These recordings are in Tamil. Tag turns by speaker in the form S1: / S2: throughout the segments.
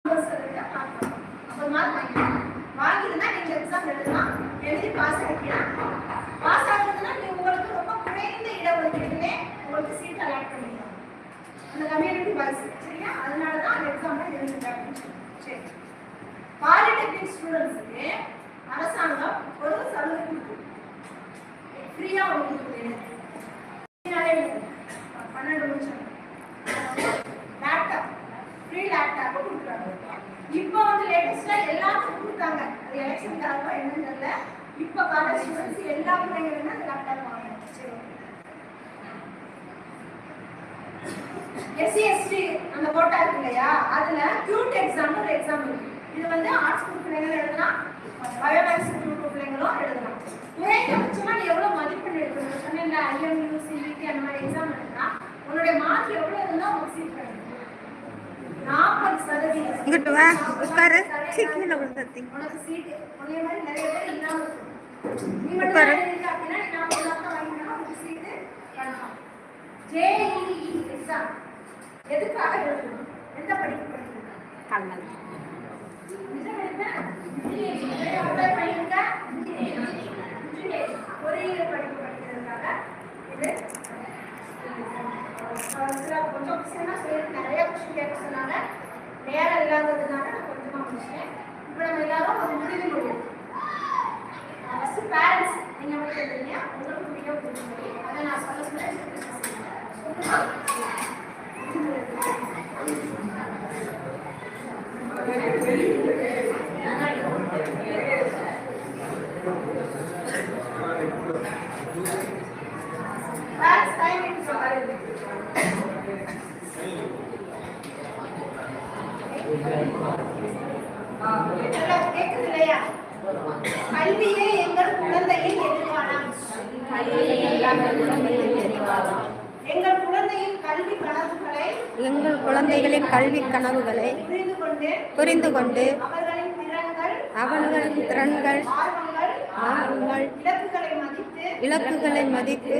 S1: வாங்கினா நீங்க எக்ஸாம் எழுதலாம், எழுதி பாஸ் ஆகிக்கலாம். பாஸ் ஆகுதுன்னா உங்களுக்கு ரொம்ப குறைந்த இடஒதுக்கீடுலே உங்களுக்கு சீட் அலாட் பண்ணிக்கலாம். அந்த கம்யூனிட்டி வைஸ் சரியா? அதனால தான் அந்த எக்ஸாம் எழுதுங்க அப்படின்னு சொல்லி. சரி, பாலிடெக்னிக் ஸ்டூடெண்ட்ஸுக்கு அரசாங்கம் ஒரு சலுகை கொடுக்கும், ஃப்ரீயா உங்களுக்கு 12 நிமிஷம் லேப்டாப், ஃப்ரீ லேப்டாப் கொடுக்குறாங்க. இப்போ வந்து லேட்டஸ்டா எல்லாத்துக்கும் கொடுத்தாங்க. அது எலெக்ஷனுக்காக என்னன்னு தெரியல. இப்போ காலேஜ் ஸ்டூடெண்ட்ஸ் எல்லா பிள்ளைங்களுமே அந்த லேப்டாப் வாங்கணும். சரி, எஸ்சி எஸ்டி அந்த கோட்டா இருக்கு இல்லையா, அதுல கியூட் எக்ஸாம் ஒரு எக்ஸாம் இருக்கு. இது வந்து ஆர்ட்ஸ் குரூப் பிள்ளைங்களும் எழுதலாம், பயோமேக்ஸ் குரூப் பிள்ளைங்களும் எழுதலாம். குறைந்தபட்சமா நீ எவ்வளவு மதிப்பெண் எடுக்கணும் சொன்னேன்ல, ஐஎம்யூ சிபிடி அந்த மாதிரி எக்ஸாம் எழுதுனா உன்னுடைய மார்க் எவ்வளவு இருந்தா உங்களுக்கு சீட் கிடைக்கும். 40% உனக்கு சீட். உன்னை மாதிரி நிறைய பேர் இல்லாம இருக்கும். நீ மட்டும் எழுதிருக்க அப்படின்னா 40 வாங்கினா உங்களுக்கு சீட் கன்ஃபார்ம். ஜேஇஇ எக்ஸாம் எதுக்காக எழுதணும்? எந்த படிப்பு படிக்கணும்? கல்வி. பொறியியல் படிப்பு படிக்கிறதுக்காக இது கொஞ்சம் கொஸ்டினா சொல்லிட்டு நிறைய கொஸ்டின் கேட்க சொன்னாங்க. நேரம் இல்லாததுனால நான் கொஞ்சமா முடிச்சேன். இப்போ நம்ம எல்லாரும் ஒரு முடிவு முடியும். ஃபர்ஸ்ட் பேரண்ட்ஸ் நீங்க மட்டும் எழுதுறீங்க, உங்களுக்கு முடியும் புரிஞ்சு அதை நான் சொல்ல சொல்றேன். கல்வியே எங்கள் குழந்தையின் எதிர்காலம். எங்கள் குழந்தையின் கல்வி கனவுகளை, எங்கள் குழந்தைகளின் கல்வி கனவுகளை புரிந்து கொண்டு அவர்களின் திறன்கள், ஆர்வங்கள், இலக்குகளை மதித்து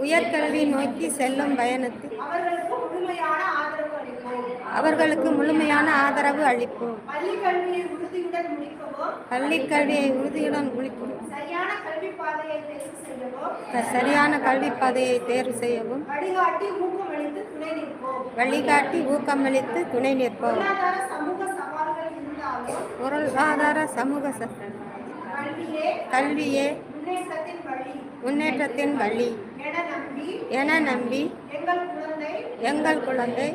S1: உயர்கல்வி நோக்கி செல்லும் பயணத்தில் அவர்களுக்கு முழுமையான ஆதரவு அளிப்போம். பள்ளிக்கல்வியை உறுதியுடன் முடிக்கவும், சரியான கல்வி பாதையை தேர்வு செய்யவும் வழிகாட்டி ஊக்கமளித்து துணை நிற்போம். பொருளாதார சமூக கல்வியே முன்னேற்றத்தின் வழி என நம்பி எங்கள் குழந்தை